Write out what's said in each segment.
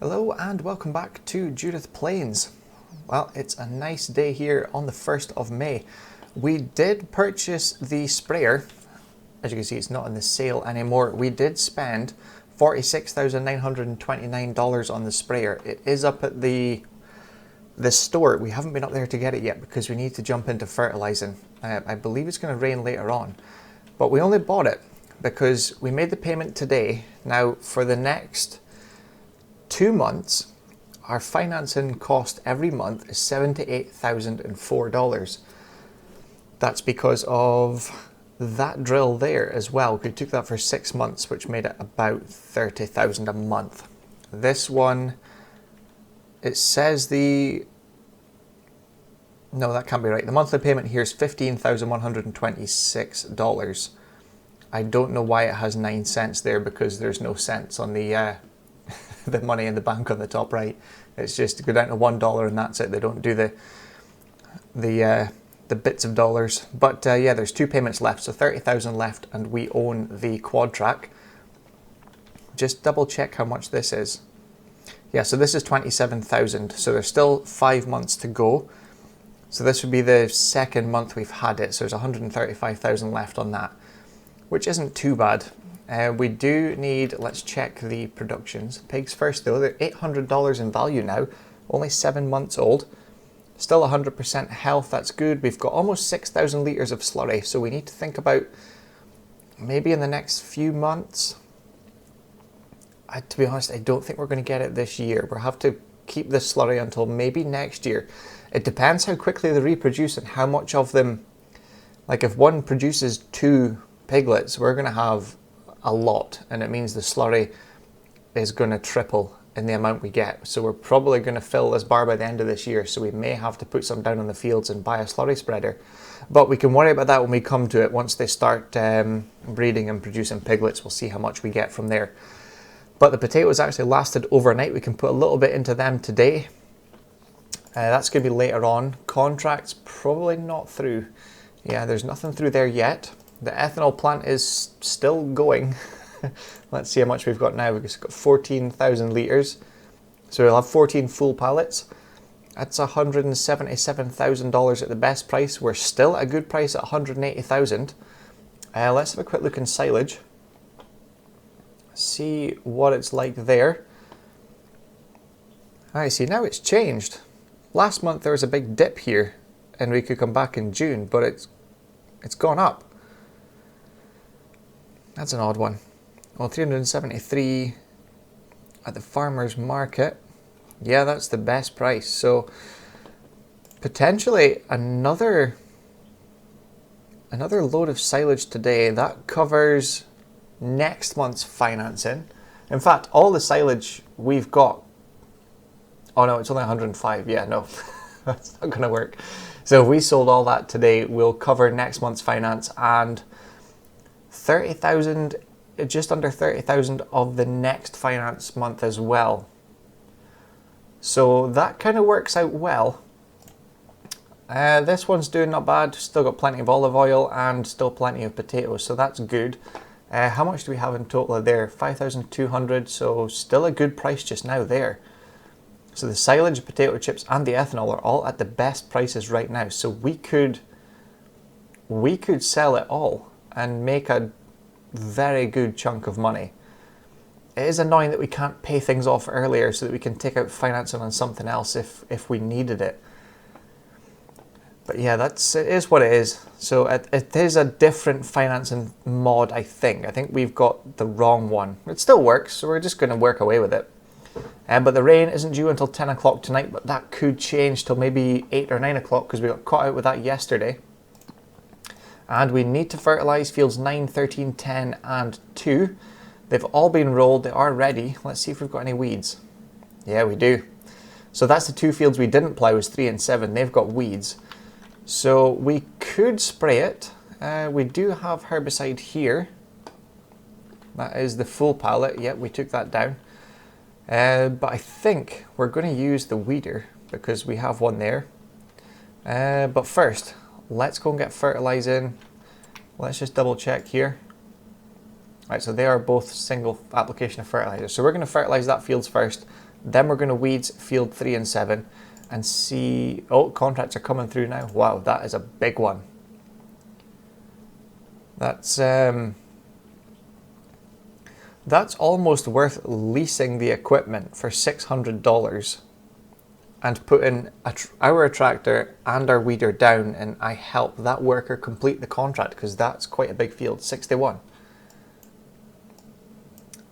Hello and welcome back to Judith Plains. Well, it's a nice day here on the 1st of May. We did purchase the sprayer. As you can see, it's not in the sale anymore. We did spend $46,929 on the sprayer. It is up at the store. We haven't been up there to get it yet because we need to jump into fertilizing. I believe it's going to rain later on. But we only bought it because we made the payment today. Now, for the next 2 months, our financing cost every month is $78,004. That's because of that drill there as well. We took that for 6 months, which made it about $30,000 a month. This one, it says no, that can't be right. The monthly payment here is $15,126. I don't know why it has 9 cents there because there's no cents on the the money in the bank on the top right. It's just to go down to $1 and that's it. They don't do the bits of dollars. But yeah, there's 2 payments left, so 30,000 left, and we own the quad track. Just double check how much this is. Yeah, so this is 27,000. So there's still 5 months to go. So this would be the second month we've had it. So there's 135,000 left on that, which isn't too bad. We do need, let's check the productions. Pigs first though, they're $800 in value now, only 7 months old. Still 100% health, that's good. We've got almost 6,000 litres of slurry, so we need to think about maybe in the next few months. To be honest, I don't think we're going to get it this year. We'll have to keep this slurry until maybe next year. It depends how quickly they reproduce and how much of them, like if one produces 2 piglets, we're going to have a lot, and it means the slurry is going to triple in the amount we get. So we're probably going to fill this bar by the end of this year, so we may have to put some down on the fields and buy a slurry spreader. But we can worry about that when we come to it. Once they start breeding and producing piglets, we'll see how much we get from there. But the potatoes actually lasted overnight. We can put a little bit into them today. That's going to be later on. Contracts probably not through. Yeah, there's nothing through there yet. The ethanol plant is still going. Let's see how much we've got now. We've got 14,000 litres. So we'll have 14 full pallets. That's $177,000 at the best price. We're still at a good price at $180,000. Let's have a quick look in silage. See what it's like there. I see, now it's changed. Last month there was a big dip here and we could come back in June, but it's gone up. That's an odd one. Well, 373 at the farmer's market. Yeah, that's the best price. So potentially another load of silage today. That covers next month's financing. In fact, all the silage we've got. Oh no, it's only 105. Yeah, no, that's not going to work. So if we sold all that today, we'll cover next month's finance and 30,000, just under 30,000 of the next finance month as well. So that kind of works out well. This one's doing not bad. Still got plenty of olive oil and still plenty of potatoes, so that's good. How much do we have in total there? 5,200, so still a good price just now there. So the silage, potato chips and the ethanol are all at the best prices right now. So we could sell it all and make a very good chunk of money. It is annoying that we can't pay things off earlier so that we can take out financing on something else if we needed it. But yeah, it is what it is. So it is a different financing mod, I think. I think we've got the wrong one. It still works, so we're just going to work away with it. But the rain isn't due until 10 o'clock tonight, but that could change till maybe 8 or 9 o'clock because we got caught out with that yesterday. And we need to fertilise fields 9, 13, 10 and 2. They've all been rolled, they are ready. Let's see if we've got any weeds. Yeah, we do. So that's the 2 fields we didn't plough, was 3 and 7. They've got weeds. So we could spray it. We do have herbicide here. That is the full pallet. Yep, we took that down. But I think we're going to use the weeder because we have one there. But first, let's go and get fertilizing. Let's just double check here. Right, so they are both single application of fertilizer. So we're going to fertilize that fields first, Then we're going to weeds field 3 and 7 and see, oh, contracts are coming through now. Wow, that is a big one. That's almost worth leasing the equipment for $600 and putting our tractor and our weeder down, and I help that worker complete the contract, because that's quite a big field, 61.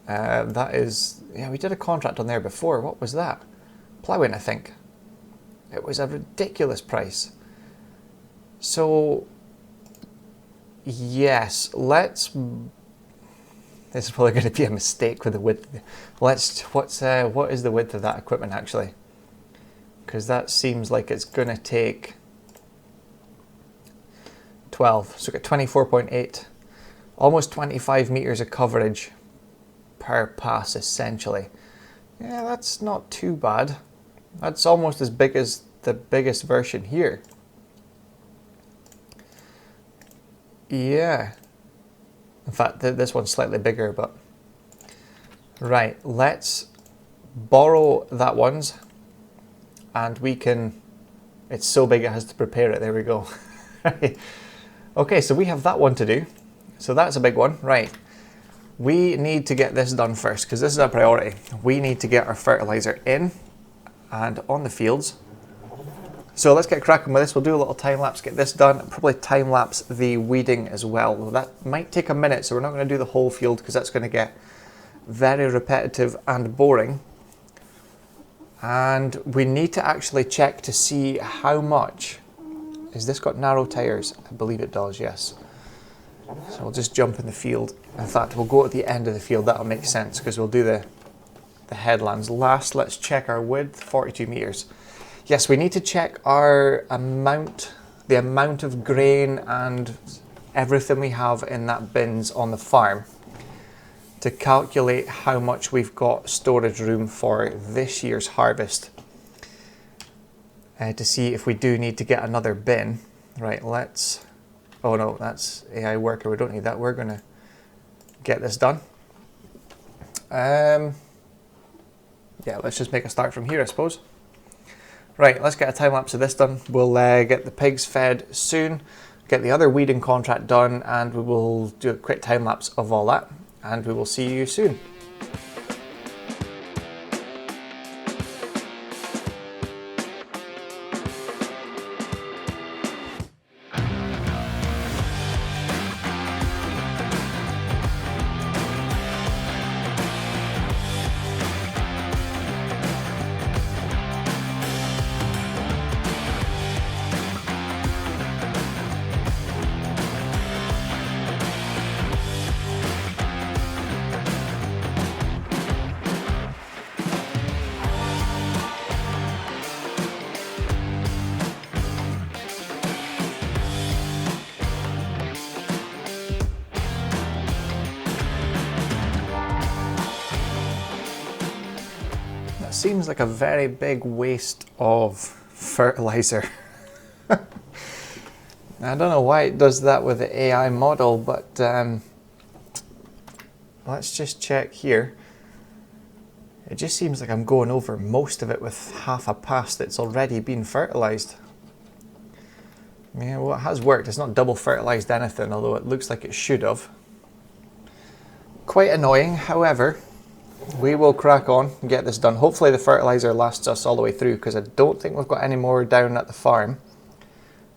That is, yeah, we did a contract on there before. What was that? Ploughing, I think. It was a ridiculous price. So, yes, this is probably going to be a mistake with the width. What is the width of that equipment actually? Because that seems like it's going to take 12. So we've got 24.8, almost 25 meters of coverage per pass essentially. Yeah, that's not too bad. That's almost as big as the biggest version here. Yeah. In fact, this one's slightly bigger, but... Right, let's borrow that one's, and we can... It's so big it has to prepare it, there we go. Okay, so we have that one to do. So that's a big one, right. We need to get this done first, because this is our priority. We need to get our fertilizer in and on the fields. So let's get cracking with this. We'll do a little time lapse, get this done, and probably time lapse the weeding as well. That might take a minute, so we're not going to do the whole field because that's going to get very repetitive and boring. And we need to actually check to see how much. Is this got narrow tires? I believe it does, yes. So we'll just jump in the field. In fact, we'll go at the end of the field. That'll make sense because we'll do the headlands last. Let's check our width, 42 meters. Yes, we need to check our amount, the amount of grain and everything we have in that bins on the farm to calculate how much we've got storage room for this year's harvest. To see if we do need to get another bin. Right, let's... Oh no, that's AI worker, we don't need that. We're gonna get this done. Yeah, let's just make a start from here, I suppose. Right, let's get a time lapse of this done. We'll get the pigs fed soon, get the other weeding contract done, and we will do a quick time lapse of all that, and we will see you soon. Seems like a very big waste of fertilizer. I don't know why it does that with the AI model, but let's just check here. It just seems like I'm going over most of it with half a pass that's already been fertilized. Yeah, well, it has worked. It's not double fertilized anything, although it looks like it should have. Quite annoying, however. We will crack on and get this done. Hopefully the fertilizer lasts us all the way through, because I don't think we've got any more down at the farm,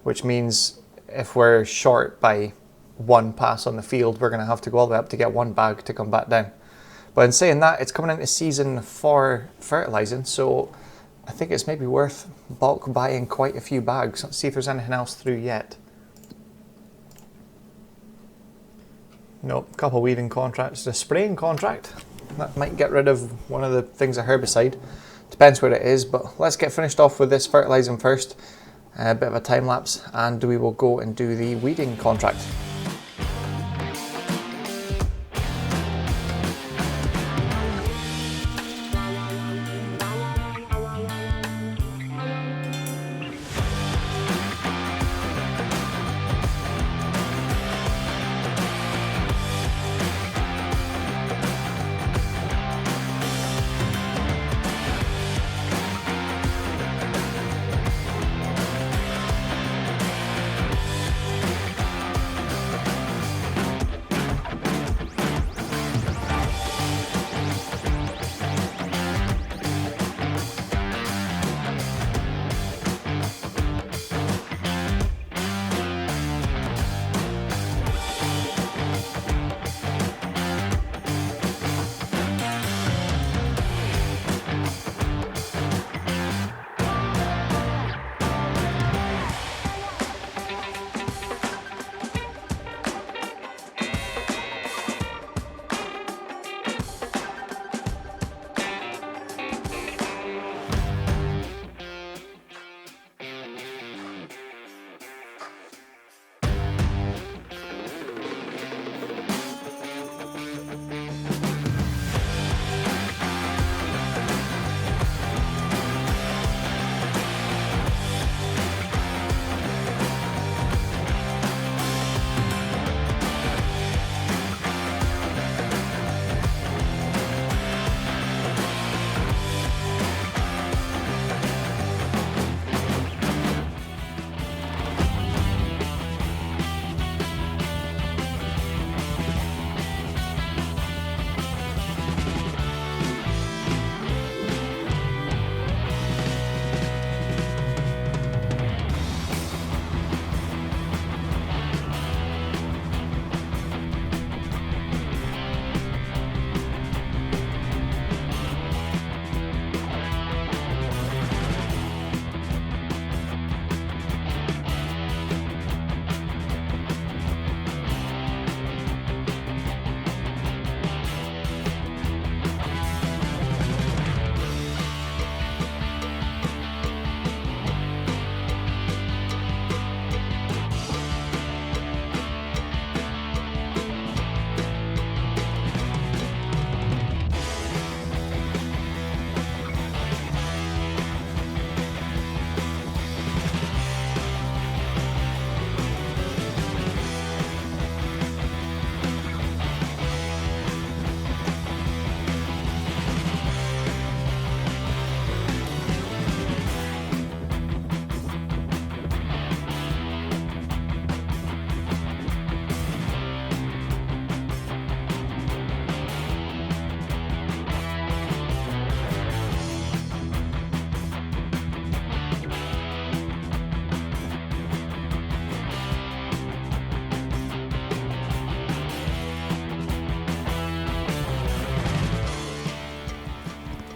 which means if we're short by one pass on the field, we're going to have to go all the way up to get one bag to come back down. But in saying that, it's coming into season for fertilizing, so I think it's maybe worth bulk buying quite a few bags. Let's see if there's anything else through yet. Nope, a couple weeding contracts, a spraying contract. That might get rid of one of the things, a herbicide. Depends where it is, but let's get finished off with this fertilizing first. A bit of a time lapse, and we will go and do the weeding contract.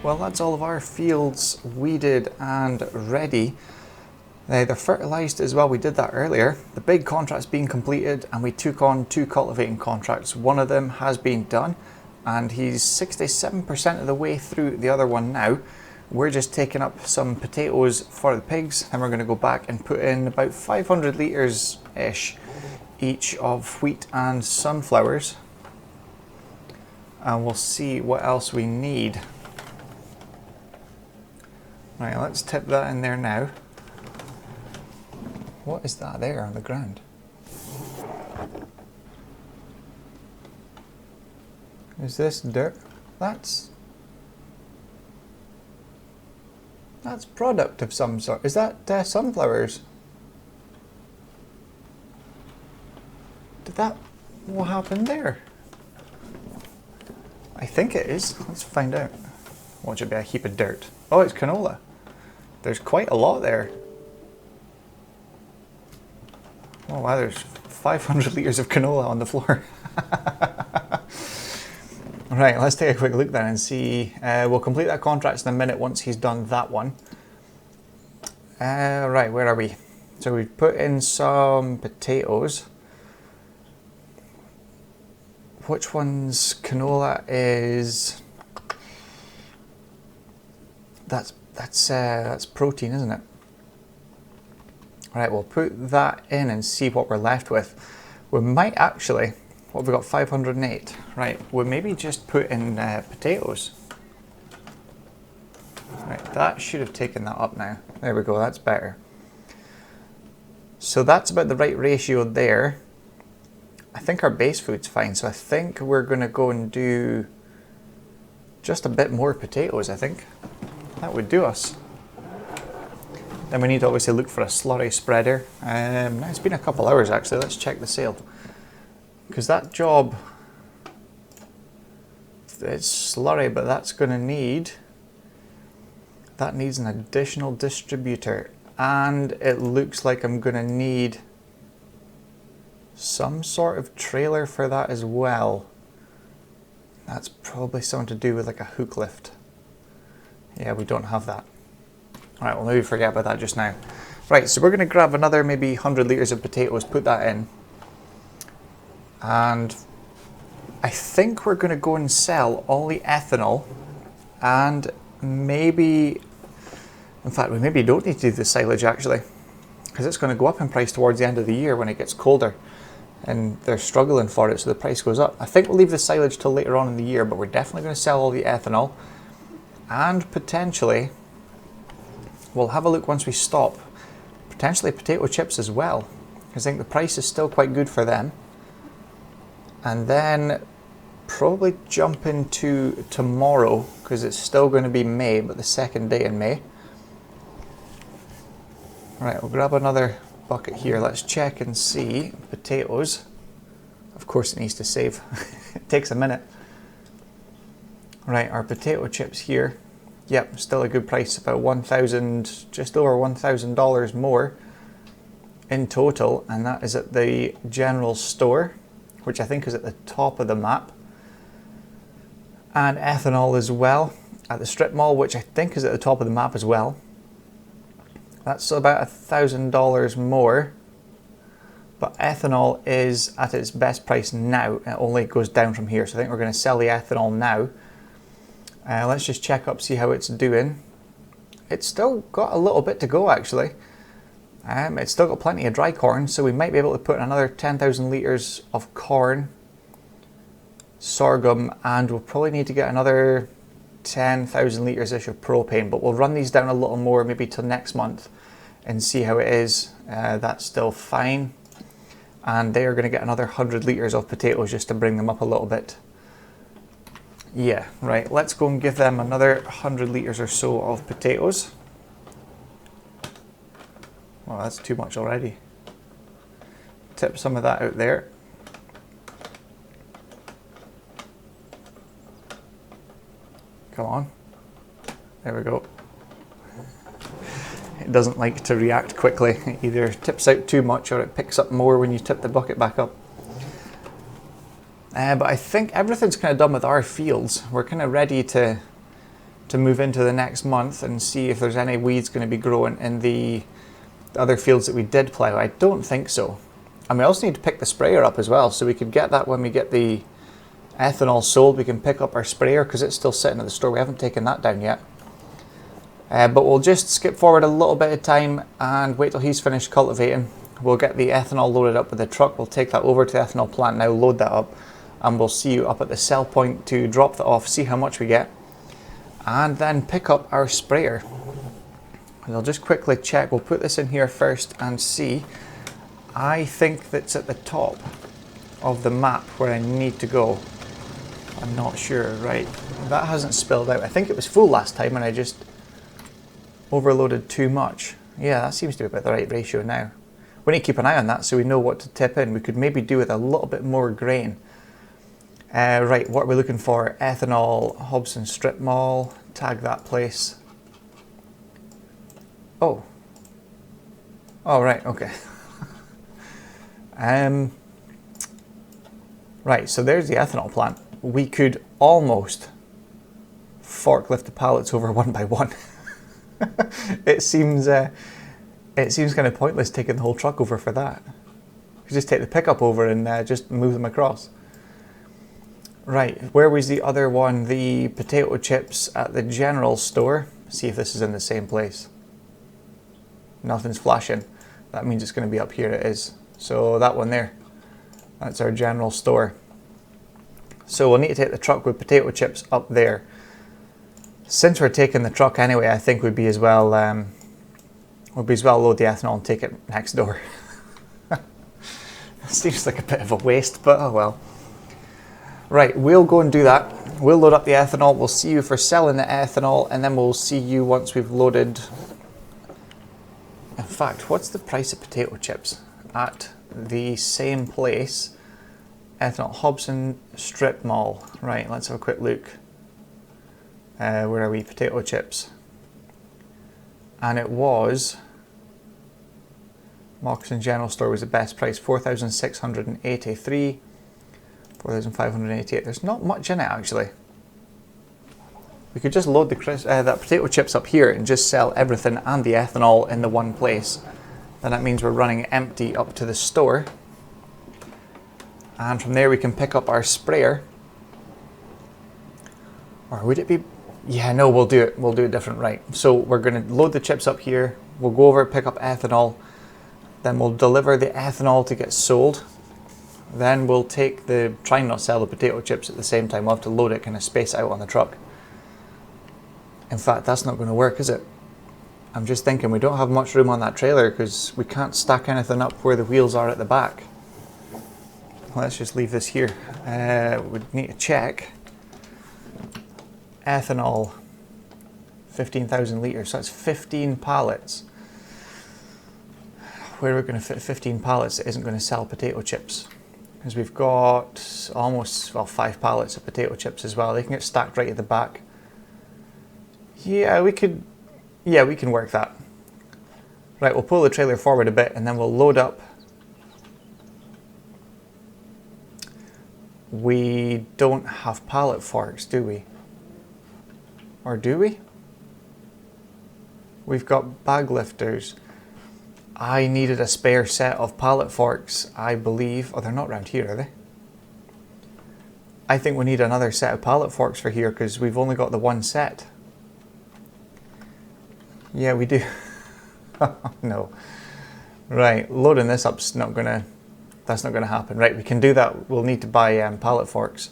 Well, that's all of our fields weeded and ready. They're fertilised as well, we did that earlier. The big contract's been completed and we took on 2 cultivating contracts. One of them has been done and he's 67% of the way through the other one now. We're just taking up some potatoes for the pigs and we're going to go back and put in about 500 litres-ish each of wheat and sunflowers. And we'll see what else we need. Right, let's tip that in there now. What is that there on the ground? Is this dirt? That's product of some sort. Is that sunflowers? What happened there? I think it is. Let's find out. What should be a heap of dirt? Oh, it's canola. There's quite a lot there. Oh wow, there's 500 litres of canola on the floor. Right, let's take a quick look then and see. We'll complete that contract in a minute once he's done that one. Right, where are we? So we've put in some potatoes. Which one's canola is? That's protein, isn't it? Right, we'll put that in and see what we're left with. We might actually, what have we got, 508. Right, we'll maybe just put in potatoes. Right, that should have taken that up now. There we go, that's better. So that's about the right ratio there. I think our base food's fine, so I think we're going to go and do just a bit more potatoes, I think. That would do us. Then we need to obviously look for a slurry spreader. It's been a couple hours actually, let's check the sale. Because that job, it's slurry, but that's going to need, that needs an additional distributor. And it looks like I'm going to need some sort of trailer for that as well. That's probably something to do with like a hook lift. Yeah, we don't have that. Alright, well maybe forget about that just now. Right, so we're going to grab another maybe 100 litres of potatoes, put that in. And I think we're going to go and sell all the ethanol and maybe, in fact we maybe don't need to do the silage actually, because it's going to go up in price towards the end of the year when it gets colder and they're struggling for it, so the price goes up. I think we'll leave the silage till later on in the year, but we're definitely going to sell all the ethanol and potentially we'll have a look once we stop, potentially potato chips as well, because I think the price is still quite good for them. And then probably jump into tomorrow, because it's still going to be May, but the second day in May. Right, we'll grab another bucket here. Let's check and see. Potatoes. Of course it needs to save. It takes a minute. Right, our potato chips here. Yep, still a good price, about $1,000, just over $1,000 more in total, and that is at the general store, which I think is at the top of the map. And ethanol as well at the strip mall, which I think is at the top of the map as well. That's about $1,000 more, but ethanol is at its best price now. It only goes down from here, so I think we're going to sell the ethanol now. Let's just check up, see how it's doing. It's still got a little bit to go actually. It's still got plenty of dry corn, so we might be able to put another 10,000 litres of corn, sorghum, and we'll probably need to get another 10,000 litres-ish of propane, but we'll run these down a little more maybe till next month and see how it is. That's still fine. And they are going to get another 100 litres of potatoes just to bring them up a little bit. Yeah, right, let's go and give them another 100 litres or so of potatoes. Well, that's too much already. Tip some of that out there. Come on. There we go. It doesn't like to react quickly. It either tips out too much or it picks up more when you tip the bucket back up. But I think everything's kind of done with our fields. We're kind of ready to to move into the next month and see if there's any weeds going to be growing in the other fields that we did plough. I don't think so. And we also need to pick the sprayer up as well, so we could get that when we get the ethanol sold. We can pick up our sprayer because it's still sitting at the store. We haven't taken that down yet. But we'll just skip forward a little bit of time and wait till he's finished cultivating. We'll get the ethanol loaded up with the truck. We'll take that over to the ethanol plant now, load that up, and we'll see you up at the sell point to drop that off, see how much we get, and then pick up our sprayer. And I'll just quickly check. We'll put this in here first and see. I think that's at the top of the map where I need to go. I'm not sure. Right, that hasn't spilled out. I think it was full last time and I just overloaded too much. Yeah, that seems to be about the right ratio now. We need to keep an eye on that so we know what to tip in. We could maybe do with a little bit more grain. Right, what are we looking for? Ethanol, Hobson strip mall, tag that place. Oh. Oh, right, okay. Right, so there's the ethanol plant. We could almost forklift the pallets over one by one. It seems kind of pointless taking the whole truck over for that. You just take the pickup over and just move them across. Right, where was the other one? The potato chips at the general store. See if this is in the same place. Nothing's flashing. That means it's going to be up here. It is. So that one there. That's our general store. So we'll need to take the truck with potato chips up there. Since we're taking the truck anyway, I think we'd be as well load the ethanol and take it next door. Seems like a bit of a waste, but oh well. Right, we'll go and do that. We'll load up the ethanol. We'll see you for selling the ethanol, and then we'll see you once we've loaded. In fact, what's the price of potato chips at the same place? Ethanol, Hobson Strip Mall. Right, let's have a quick look. Where are we? Potato chips. And it was Moccasin General Store was the best price, 4,683, 4,588. There's not much in it actually. We could just load that potato chips up here and just sell everything and the ethanol in the one place. Then that means we're running empty up to the store. And from there we can pick up our sprayer. Or would it be? Yeah, no, we'll do it. We'll do it different, right? So we're going to load the chips up here. We'll go over, pick up ethanol. Then we'll deliver the ethanol to get sold. Then we'll try and not sell the potato chips at the same time. We'll have to load it, kind of space out on the truck. In fact, that's not going to work, is it? I'm just thinking we don't have much room on that trailer because we can't stack anything up where the wheels are at the back. Let's just leave this here. We need to check. Ethanol, 15,000 litres, so that's 15 pallets. Where are we going to fit 15 pallets that isn't going to sell potato chips? Because we've got almost, well, 5 pallets of potato chips as well. They can get stacked right at the back. Yeah, we can work that. Right, we'll pull the trailer forward a bit and then we'll load up. We don't have pallet forks, do we? Or do we? We've got bag lifters. I needed a spare set of pallet forks, I believe. Oh, they're not around here, are they? I think we need another set of pallet forks for here because we've only got the one set. Yeah, we do. No. Right, loading this up's that's not gonna happen. Right, we can do that. We'll need to buy pallet forks.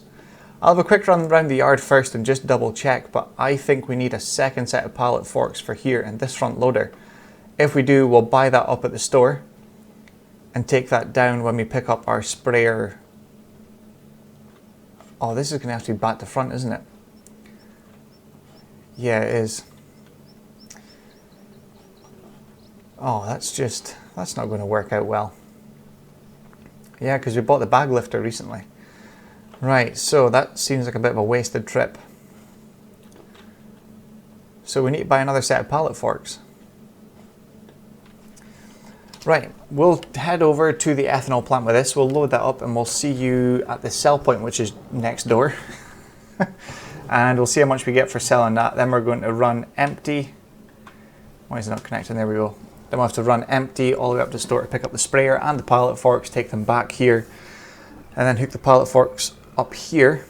I'll have a quick run around the yard first and just double check, but I think we need a second set of pallet forks for here and this front loader. If we do, we'll buy that up at the store and take that down when we pick up our sprayer. Oh, this is gonna have to be back to front, isn't it? Yeah, it is. Oh, that's not going to work out well. Yeah, because we bought the bag lifter recently. Right, so that seems like a bit of a wasted trip. So we need to buy another set of pallet forks. Right, we'll head over to the ethanol plant with this. We'll load that up and we'll see you at the sell point, which is next door. And we'll see how much we get for selling that. Then we're going to run empty. Why is it not connecting? There we go. Then we'll have to run empty all the way up to the store to pick up the sprayer and the pallet forks, take them back here, and then hook the pallet forks up here.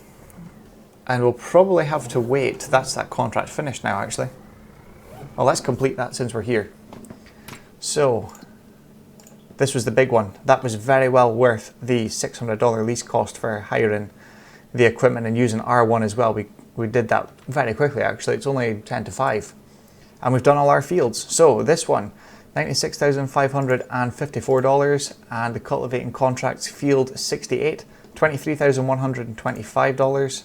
And we'll probably have to wait. That's that contract finished now, actually. Well, let's complete that since we're here. So, this was the big one. That was very well worth the $600 lease cost for hiring the equipment and using R1 as well. We did that very quickly, actually. It's only 10 to 5. And we've done all our fields. So this one, $96,554, and the cultivating contracts field 68, $23,125,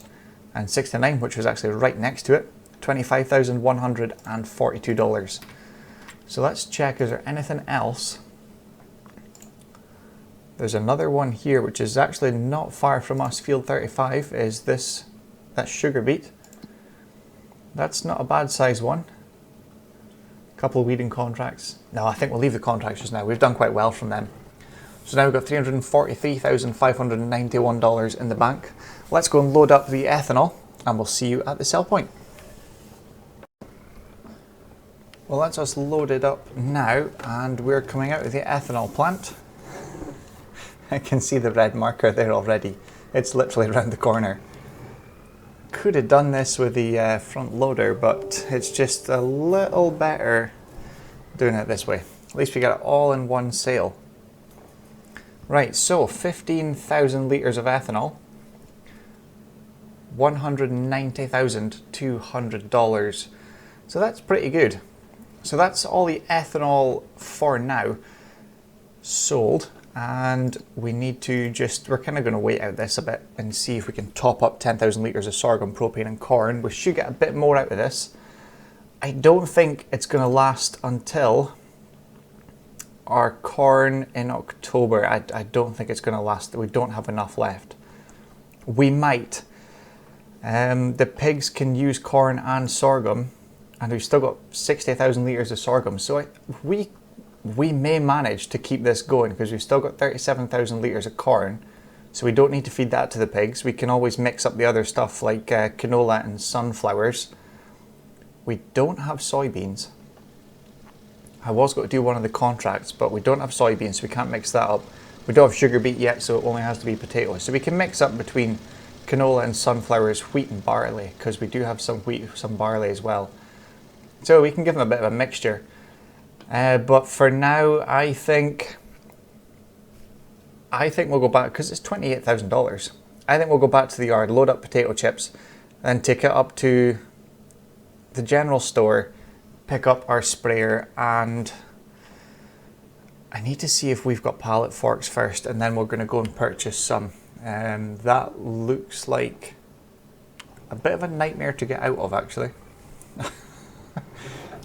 and 69, which was actually right next to it, $25,142. So let's check, is there anything else? There's another one here, which is actually not far from us. Field 35 is this, that's sugar beet. That's not a bad size one. Couple of weeding contracts. No, I think we'll leave the contracts just now. We've done quite well from them. So now we've got $343,591 in the bank. Let's go and load up the ethanol and we'll see you at the sell point. Well, that's us loaded up now and we're coming out of the ethanol plant. I can see the red marker there already. It's literally around the corner. Could have done this with the front loader, but it's just a little better doing it this way. At least we get it all in one sale. Right, so 15,000 litres of ethanol, $190,200. So that's pretty good. So that's all the ethanol for now sold. And we need to just, we're kind of going to wait out this a bit and see if we can top up 10,000 litres of sorghum, propane and corn. We should get a bit more out of this. I don't think it's going to last until our corn in October. I don't think it's going to last. We don't have enough left. We might. The pigs can use corn and sorghum, and we've still got 60,000 litres of sorghum. So we may manage to keep this going because we've still got 37,000 litres of corn, so we don't need to feed that to the pigs. We can always mix up the other stuff like canola and sunflowers. We don't have soybeans. I was going to do one of the contracts, but we don't have soybeans, so we can't mix that up. We don't have sugar beet yet, so it only has to be potatoes. So we can mix up between canola and sunflowers, wheat and barley, because we do have some wheat, some barley as well. So we can give them a bit of a mixture. But for now, I think we'll go back, because it's $28,000. I think we'll go back to the yard, load up potato chips, then take it up to the general store, pick up our sprayer, and I need to see if we've got pallet forks first, and then we're going to go and purchase some. That looks like a bit of a nightmare to get out of, actually.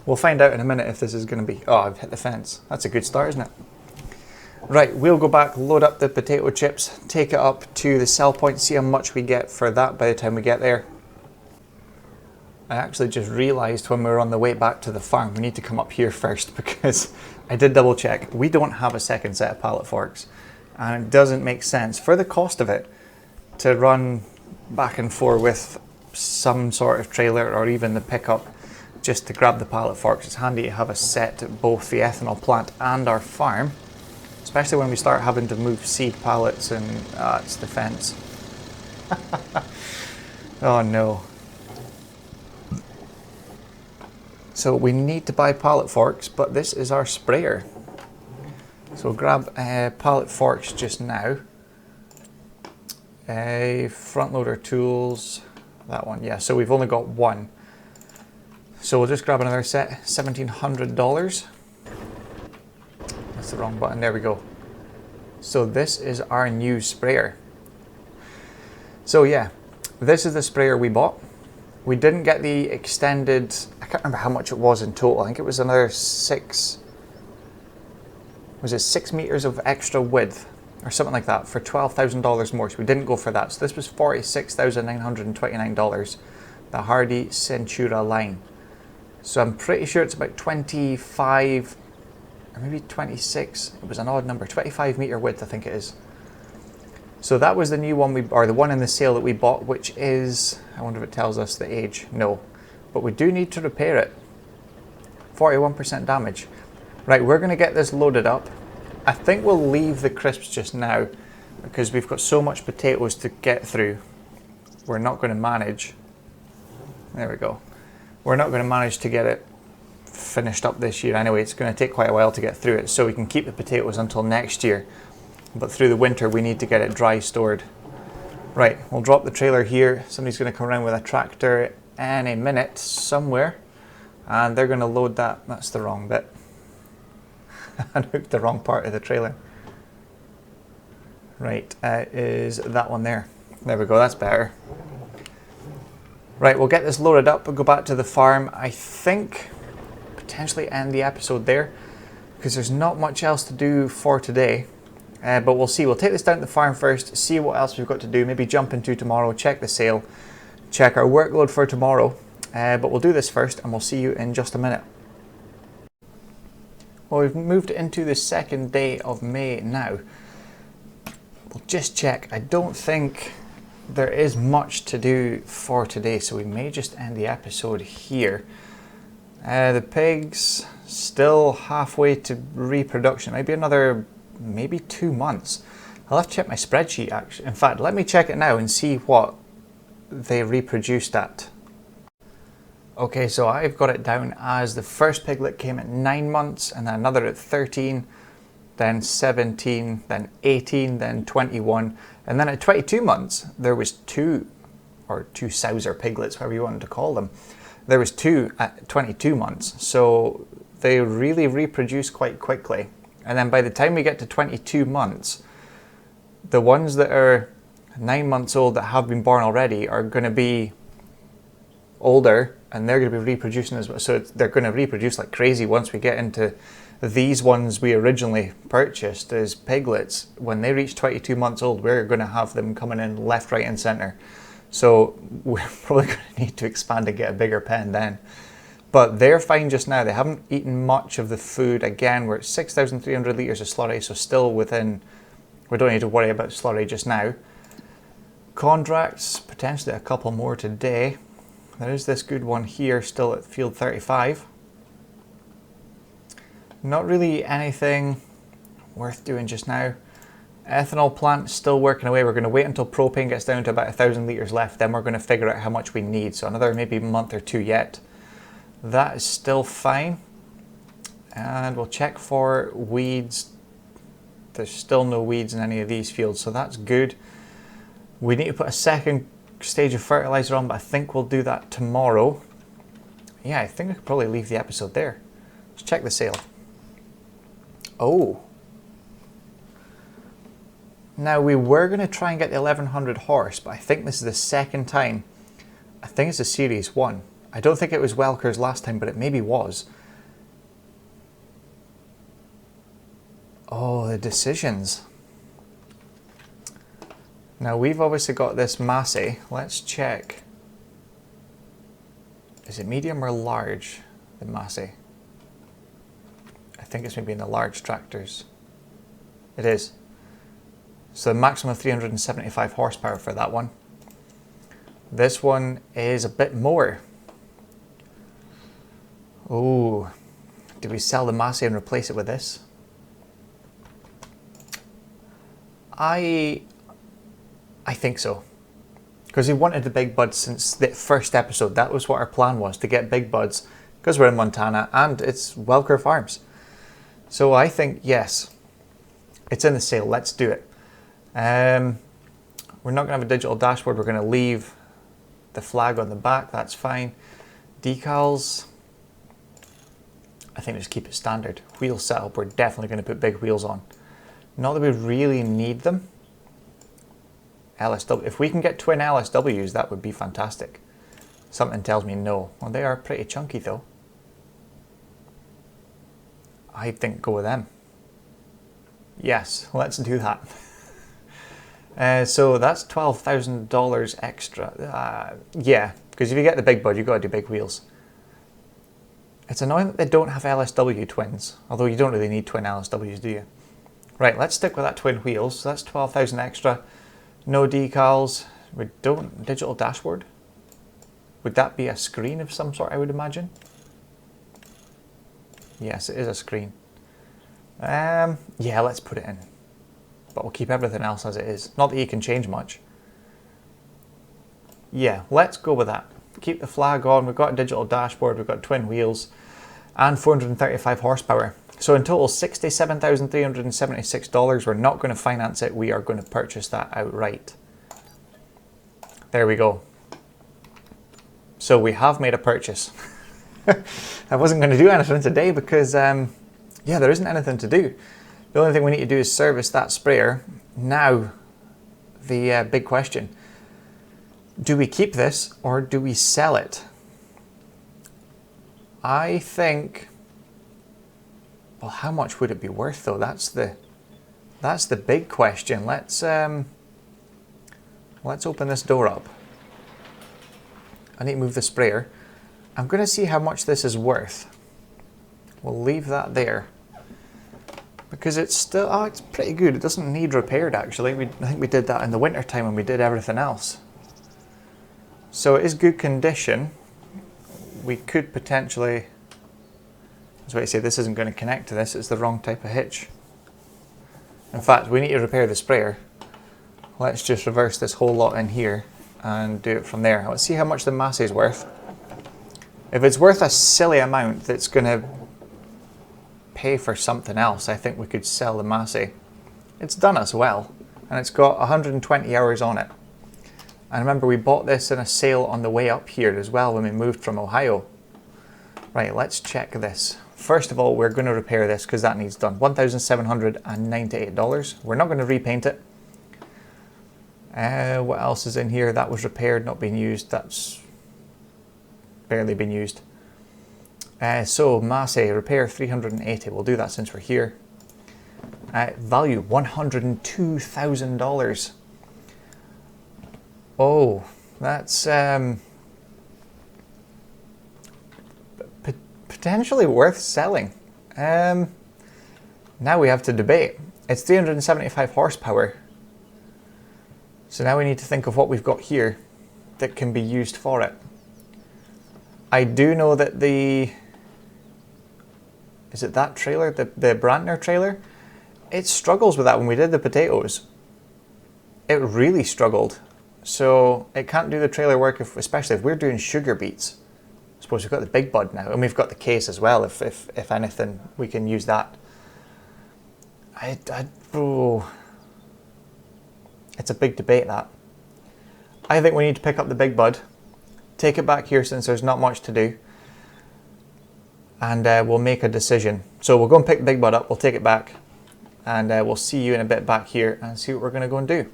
We'll find out in a minute if this is going to be... Oh, I've hit the fence. That's a good start, isn't it? Right, we'll go back, load up the potato chips, take it up to the sell point, see how much we get for that by the time we get there. I actually just realised when we were on the way back to the farm, we need to come up here first because I did double check. We don't have a second set of pallet forks, and it doesn't make sense for the cost of it to run back and forth with some sort of trailer or even the pickup just to grab the pallet forks. It's handy to have a set at both the ethanol plant and our farm, especially when we start having to move seed pallets and it's the fence. Oh no. So we need to buy pallet forks, but this is our sprayer. So we'll grab pallet forks just now. Front loader tools, that one, yeah, so we've only got one. So we'll just grab another set, $1,700. That's the wrong button, there we go. So this is our new sprayer. So yeah, this is the sprayer we bought. We didn't get the extended, I can't remember how much it was in total. I think it was another 6 meters of extra width or something like that for $12,000 more. So we didn't go for that. So this was $46,929, the Hardy Centura line. So I'm pretty sure it's about 25 or maybe 26. It was an odd number, 25 meter width I think it is. So that was the new one, or the one in the sale that we bought, which is, I wonder if it tells us the age. No, but we do need to repair it. 41% damage. Right, we're going to get this loaded up. I think we'll leave the crisps just now because we've got so much potatoes to get through. We're not going to manage. There we go. We're not going to manage to get it finished up this year. Anyway, it's going to take quite a while to get through it, so we can keep the potatoes until next year. But through the winter, we need to get it dry stored. Right, we'll drop the trailer here. Somebody's going to come around with a tractor any minute somewhere, and they're going to load that. That's the wrong bit. I hooked the wrong part of the trailer. Right, is that one there. There we go, that's better. Right, we'll get this loaded up. We'll go back to the farm. I think potentially end the episode there because there's not much else to do for today. But we'll see. We'll take this down to the farm first, see what else we've got to do, maybe jump into tomorrow, check the sale, check our workload for tomorrow. But we'll do this first and we'll see you in just a minute. Well, we've moved into the second day of May now. We'll just check. I don't think there is much to do for today, so we may just end the episode here. The pigs still halfway to reproduction. Maybe another, maybe 2 months. I'll have to check my spreadsheet actually. In fact, let me check it now and see what they reproduced at. Okay, so I've got it down as the first piglet came at 9 months, and then another at 13, then 17, then 18, then 21, and then at 22 months there was two sowser piglets, however you wanted to call them. There was 2 at 22 months, so they really reproduce quite quickly. And then by the time we get to 22 months, the ones that are 9 months old that have been born already are going to be older, and they're going to be reproducing as well. So they're going to reproduce like crazy once we get into these ones we originally purchased as piglets. When they reach 22 months old, we're going to have them coming in left, right and centre. So we're probably going to need to expand and get a bigger pen then. But they're fine just now. They haven't eaten much of the food. Again, we're at 6,300 litres of slurry, so still within, we don't need to worry about slurry just now. Contracts, potentially a couple more today. There is this good one here, still at field 35. Not really anything worth doing just now. Ethanol plant still working away. We're going to wait until propane gets down to about 1,000 litres left, then we're going to figure out how much we need. So another maybe month or two yet. That is still fine. And we'll check for weeds. There's still no weeds in any of these fields, so that's good. We need to put a second stage of fertilizer on, but I think we'll do that tomorrow. Yeah, I think I could probably leave the episode there. Let's check the sale. Oh. Now we were going to try and get the 1100 horse, but I think this is the second time. I think it's a series 1. I don't think it was Welker's last time, but it maybe was. Oh, the decisions. Now we've obviously got this Massey. Let's check. Is it medium or large, the Massey? I think it's maybe in the large tractors. It is. So maximum of 375 horsepower for that one. This one is a bit more. Oh, do we sell the Massey and replace it with this? I think so. Because we wanted the big buds since the first episode. That was what our plan was, to get big buds, because we're in Montana and it's Welker Farms. So I think, yes, it's in the sale. Let's do it. We're not going to have a digital dashboard. We're going to leave the flag on the back. That's fine. Decals, I think just keep it standard. Wheel setup, we're definitely going to put big wheels on. Not that we really need them. LSW, if we can get twin LSWs, that would be fantastic. Something tells me no. Well, they are pretty chunky though. I think go with them. Yes, let's do that. So that's $12,000 extra. Yeah, because if you get the big bud, you've got to do big wheels. It's annoying that they don't have LSW twins, although you don't really need twin LSWs, do you? Right, let's stick with that twin wheels. So that's 12,000 extra. No decals. We don't, digital dashboard. Would that be a screen of some sort, I would imagine? Yes, it is a screen. Yeah, let's put it in. But we'll keep everything else as it is. Not that you can change much. Yeah, let's go with that. Keep the flag on. We've got a digital dashboard, we've got twin wheels, and 435 horsepower. So in total, $67,376. We're not going to finance it. We are going to purchase that outright. There we go. So we have made a purchase. I wasn't going to do anything today because, yeah, there isn't anything to do. The only thing we need to do is service that sprayer. Now, the big question. Do we keep this or do we sell it? I think... Well, how much would it be worth though? That's the big question. Let's open this door up. I need to move the sprayer. I'm going to see how much this is worth. We'll leave that there because it's still, oh, it's pretty good. It doesn't need repaired actually. I think we did that in the winter time when we did everything else. So it is good condition. We could potentially. That's why I say this isn't going to connect to this, it's the wrong type of hitch. In fact, we need to repair the sprayer. Let's just reverse this whole lot in here and do it from there. Let's see how much the Massey is worth. If it's worth a silly amount that's going to pay for something else, I think we could sell the Massey. It's done us well, and it's got 120 hours on it. And remember, we bought this in a sale on the way up here as well when we moved from Ohio. Right, let's check this. First of all, we're going to repair this because that needs done. $1,798. We're not going to repaint it. What else is in here? That was repaired, not being used. That's barely been used. So Massey, repair 380. We'll do that since we're here. Value $102,000. Oh, that's potentially worth selling. Now we have to debate. It's 375 horsepower. So now we need to think of what we've got here that can be used for it. I do know that is it that trailer, the Bednar trailer? It struggles with that. When we did the potatoes, it really struggled. So it can't do the trailer work, especially if we're doing sugar beets. I suppose we've got the big bud now, and we've got the case as well. If anything, we can use that. Oh, it's a big debate that. I think we need to pick up the big bud, take it back here since there's not much to do, and we'll make a decision. So we'll go and pick the big bud up, we'll take it back, and we'll see you in a bit back here and see what we're going to go and do.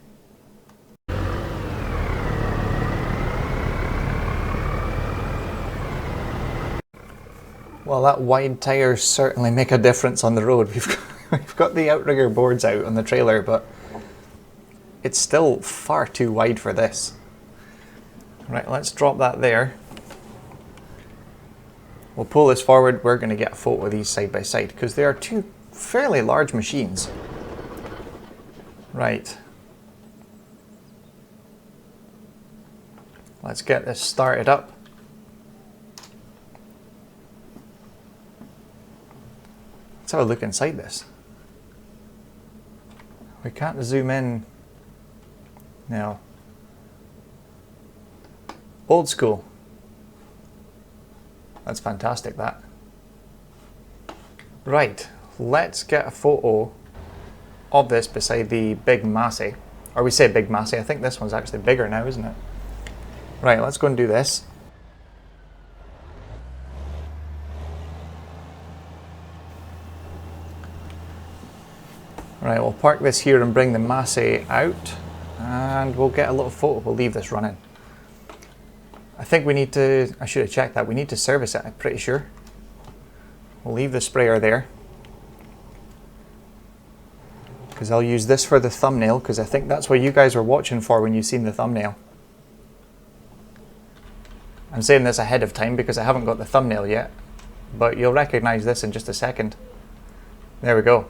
Well, that wide tyres certainly make a difference on the road. We've got the outrigger boards out on the trailer, but it's still far too wide for this. Right, let's drop that there. We'll pull this forward. We're going to get a photo of these side by side because they are two fairly large machines. Right. Let's get this started up. Let's have a look inside this. We can't zoom in. No. Old school. That's fantastic, that. Right, let's get a photo of this beside the big Massey. Or we say big Massey, I think this one's actually bigger now, isn't it? Right, let's go and do this. Right, we'll park this here and bring the Massey out, and we'll get a little photo. We'll leave this running. I think we need to, I should have checked that, we need to service it, I'm pretty sure. We'll leave the sprayer there, because I'll use this for the thumbnail, because I think that's what you guys were watching for when you've seen the thumbnail. I'm saying this ahead of time because I haven't got the thumbnail yet, but you'll recognize this in just a second. There we go.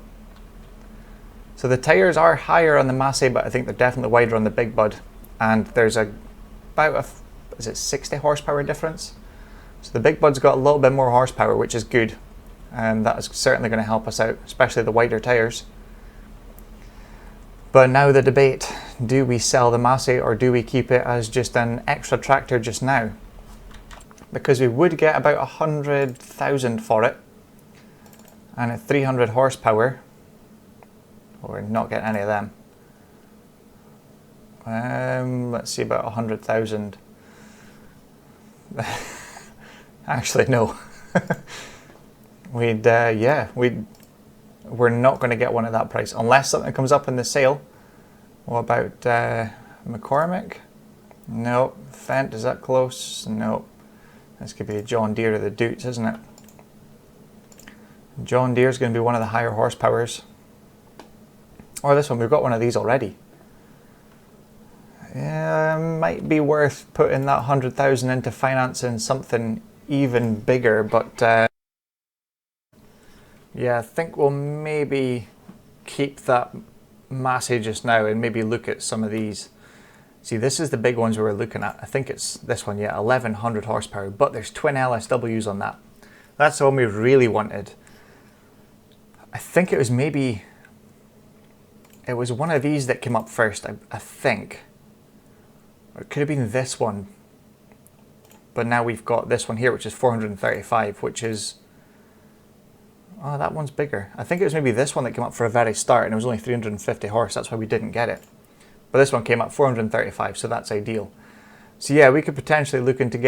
So So the tyres are higher on the Massey, but I think they're definitely wider on the Big Bud. And there's about is it 60 horsepower difference? So the Big Bud's got a little bit more horsepower, which is good. And that is certainly going to help us out, especially the wider tyres. But now the debate, do we sell the Massey or do we keep it as just an extra tractor just now? Because we would get about 100,000 for it. And at 300 horsepower, we're not getting any of them. Let's see, about 100,000. Actually, no. We're not going to get one at that price unless something comes up in the sale. What about McCormick? No. Fent, is that close? No. This could be a John Deere or the Dutes, isn't it? John Deere is going to be one of the higher horsepowers. Or this one, we've got one of these already. Yeah, might be worth putting that 100,000 into financing something even bigger, but yeah, I think we'll maybe keep that Massey just now and maybe look at some of these. See, this is the big ones we were looking at. I think it's this one, yeah, 1100 horsepower, but there's twin LSWs on that. That's the one we really wanted. I think it was one of these that came up first, I think. Or it could have been this one. But now we've got this one here, which is 435, which is... Oh, that one's bigger. I think it was maybe this one that came up for a very start, and it was only 350 horse. That's why we didn't get it. But this one came up 435, so that's ideal. So yeah, we could potentially look into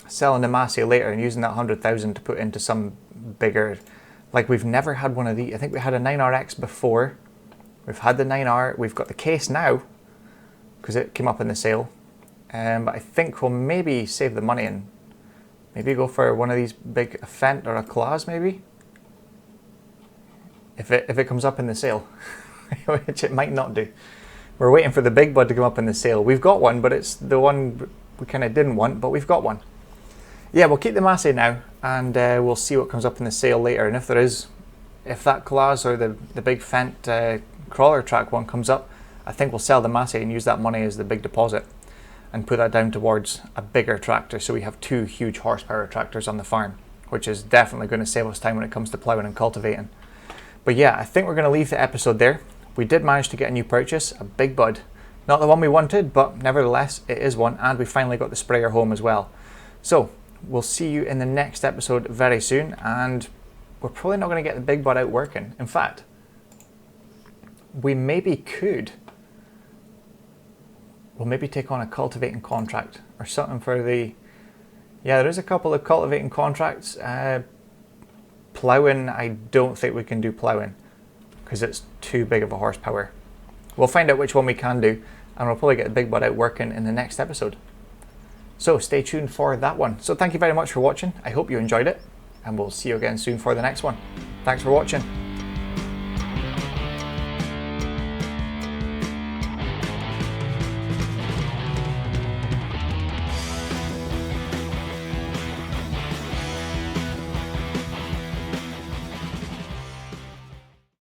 selling the Massey later and using that 100,000 to put into some bigger... Like, we've never had one of these. I think we had a 9RX before. We've had the 9R. We've got the case now, because it came up in the sale. But I think we'll maybe save the money and maybe go for one of these big Fent or a Claas maybe. If it comes up in the sale, which it might not do. We're waiting for the Big Bud to come up in the sale. We've got one, but it's the one we kind of didn't want, but we've got one. Yeah, we'll keep the Massey now, and we'll see what comes up in the sale later. And if that Claas or the big Fent crawler track one comes up, I think we'll sell the Massey and use that money as the big deposit and put that down towards a bigger tractor, so we have two huge horsepower tractors on the farm, which is definitely going to save us time when it comes to ploughing and cultivating. But yeah, I think we're going to leave the episode there. We did manage to get a new purchase, a Big Bud. Not the one we wanted, but nevertheless, it is one, and we finally got the sprayer home as well. So, we'll see you in the next episode very soon, and we're probably not going to get the Big Bud out working. In fact, we maybe could. We'll maybe take on a cultivating contract or something for the... Yeah, there is a couple of cultivating contracts. Ploughing, I don't think we can do ploughing because it's too big of a horsepower. We'll find out which one we can do, and we'll probably get the Big Bud out working in the next episode. So stay tuned for that one. So thank you very much for watching. I hope you enjoyed it, and we'll see you again soon for the next one. Thanks for watching.